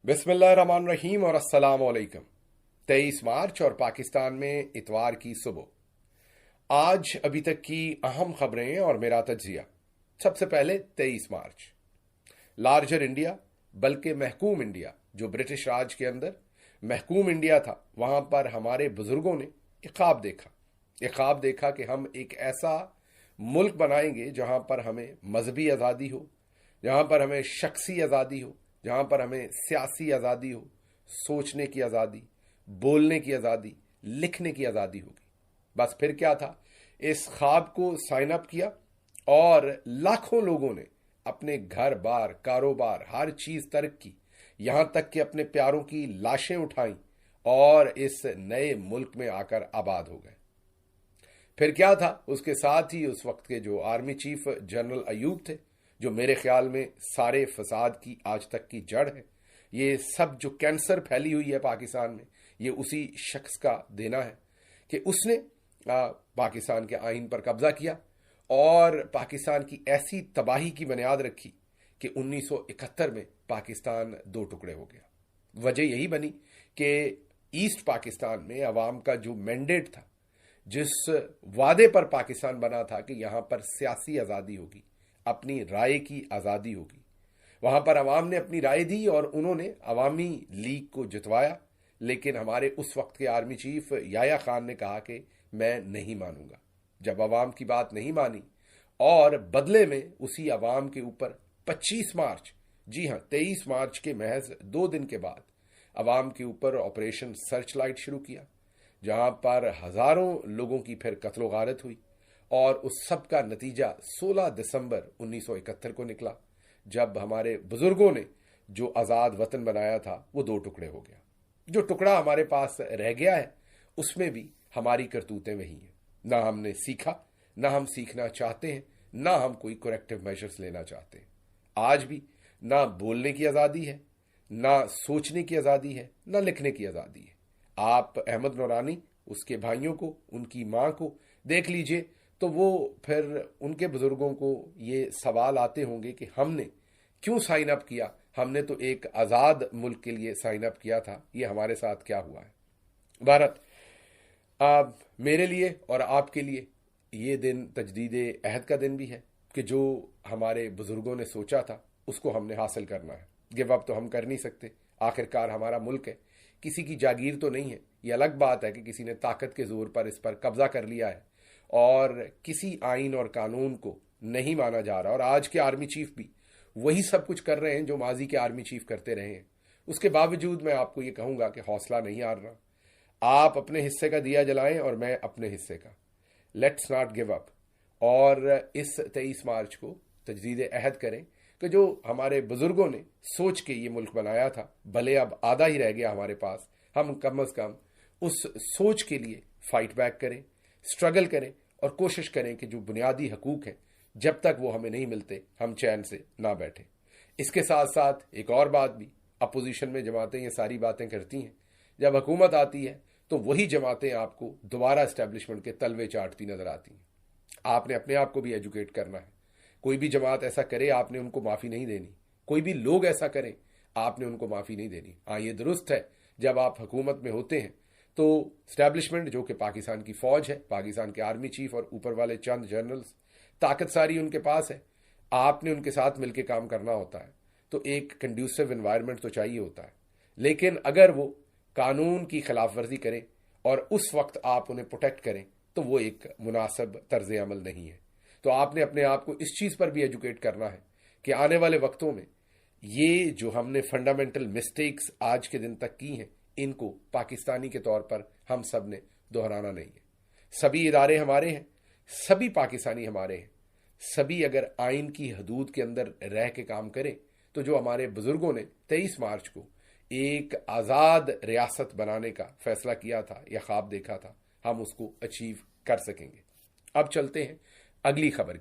बिस्मिल्लाहिर्रहमानिर्रहीम और अस्सलाम वालेकुम। 23 मार्च और पाकिस्तान में इतवार की सुबह। आज अभी तक की अहम खबरें और मेरा तज्जिया। सबसे पहले 23 मार्च। लार्जर इंडिया बल्कि महकूम इंडिया, जो ब्रिटिश राज के अंदर महकूम इंडिया था, वहां पर हमारे बुजुर्गों ने एक ख्वाब देखा कि हम एक ऐसा मुल्क बनाएंगे जहां पर हमें मजहबी आज़ादी हो, जहां पर हमें शख्सी आज़ादी हो, जहां पर हमें सियासी आज़ादी हो, सोचने की आज़ादी, बोलने की आज़ादी, लिखने की आज़ादी होगी। बस फिर क्या था, इस ख्वाब को साइन अप किया और लाखों लोगों ने अपने घर बार, कारोबार, हर चीज तर्क की, यहां तक कि अपने प्यारों की लाशें उठाई और इस नए मुल्क में आकर आबाद हो गए। फिर क्या था, उसके साथ ही उस वक्त के जो आर्मी चीफ जनरल अयूब थे, जो मेरे ख्याल में सारे फसाद की आज तक की जड़ है, ये सब जो कैंसर फैली हुई है पाकिस्तान में, ये उसी शख्स का देना है कि उसने पाकिस्तान के आइन पर कब्जा किया और पाकिस्तान की ऐसी तबाही की बुनियाद रखी कि 1971 में पाकिस्तान दो टुकड़े हो गया। वजह यही बनी कि ईस्ट पाकिस्तान में अवाम का जो मैंडेट था, जिस वादे पर पाकिस्तान बना था कि यहां पर सियासी आज़ादी होगी, अपनी राय की आज़ादी होगी, वहां पर अवाम ने अपनी राय दी और उन्होंने अवामी लीग को जितवाया। लेकिन हमारे उस वक्त के आर्मी चीफ याया खान ने कहा कि मैं नहीं मानूंगा। जब अवाम की बात नहीं मानी और बदले में उसी अवाम के ऊपर 25 मार्च, जी हां 23 मार्च के महज 2 दिन के बाद अवाम के ऊपर ऑपरेशन सर्च लाइट शुरू किया, जहां पर हजारों लोगों की फिर कत्लो गारत हुई। और उस सब का नतीजा 16 दिसंबर 1971 को निकला, जब हमारे बुजुर्गों ने जो आज़ाद वतन बनाया था वो दो टुकड़े हो गया। जो टुकड़ा हमारे पास रह गया है उसमें भी हमारी करतूतें वही हैं। ना हमने सीखा, ना हम सीखना चाहते हैं, ना हम कोई करेक्टिव मेजर्स लेना चाहते हैं। आज भी ना बोलने की आज़ादी है, ना सोचने की आज़ादी है, ना लिखने की आज़ादी है। आप अहमद नूरानी, उसके भाइयों को, उनकी मां को देख लीजिए तो वो फिर उनके बुजुर्गों को ये सवाल आते होंगे कि हमने क्यों साइन अप किया, हमने तो एक आज़ाद मुल्क के लिए साइन अप किया था, ये हमारे साथ क्या हुआ है। भारत, अब मेरे लिए और आपके लिए ये दिन तजदीद अहद का दिन भी है कि जो हमारे बुजुर्गों ने सोचा था उसको हमने हासिल करना है। गिव अप तो हम कर नहीं सकते, आखिरकार हमारा मुल्क है, किसी की जागीर तो नहीं है। ये अलग बात है कि किसी ने ताकत के जोर पर इस पर कब्जा कर लिया है और किसी आइन और कानून को नहीं माना जा रहा। और आज के आर्मी चीफ भी वही सब कुछ कर रहे हैं जो माजी के आर्मी चीफ करते रहे हैं। उसके बावजूद मैं आपको ये कहूंगा कि हौसला नहीं हारना। आप अपने हिस्से का दिया जलाएं और मैं अपने हिस्से का। Let's not give up. और इस 23 मार्च को तजदीद अहद करें कि जो हमारे बुजुर्गों ने सोच के ये मुल्क बनाया था, भले अब आधा ही रह गया हमारे पास, हम कम अज कम उस सोच के लिए फाइट बैक करें, स्ट्रगल करें और कोशिश करें कि जो बुनियादी हकूक है, जब तक वो हमें नहीं मिलते हम चैन से ना बैठे। इसके साथ साथ एक और बात भी, अपोजिशन में जमातें ये सारी बातें करती हैं, जब हुकूमत आती है तो वही जमातें आपको दोबारा एस्टेब्लिशमेंट के तलवे चाटती नजर आती हैं। आपने अपने आप को भी एजुकेट करना है। कोई भी जमात ऐसा करे, आपने उनको माफी नहीं देनी। कोई भी लोग ऐसा करें, आपने उनको माफी नहीं देनी। हाँ, ये दुरुस्त है, जब आप हुकूमत में होते हैं तो स्टैब्लिशमेंट, जो कि पाकिस्तान की फौज है, पाकिस्तान के आर्मी चीफ और ऊपर वाले चंद जनरल्स, ताकत सारी उनके पास है, आपने उनके साथ मिलकर काम करना होता है। तो एक कंड्यूसिव एनवायरनमेंट तो चाहिए होता है। लेकिन अगर वो कानून की खिलाफ वर्जी करें और उस वक्त आप उन्हें प्रोटेक्ट करें तो वो एक मुनासिब तर्ज अमल नहीं है। तो आपने अपने आप को इस चीज पर भी एजुकेट करना है कि आने वाले वक्तों में ये जो हमने फंडामेंटल मिस्टेक्स आज के दिन तक की हैं, इनको पाकिस्तानी के तौर पर हम सब ने दोहराना नहीं है। सभी इदारे हमारे हैं, सभी पाकिस्तानी हमारे हैं। सभी अगर आइन की हदूद के अंदर रह के काम करें तो जो हमारे बुजुर्गों ने 23 मार्च को एक आज़ाद रियासत बनाने का फैसला किया था या ख्वाब देखा था, हम उसको अचीव कर सकेंगे। अब चलते हैं अगली खबर की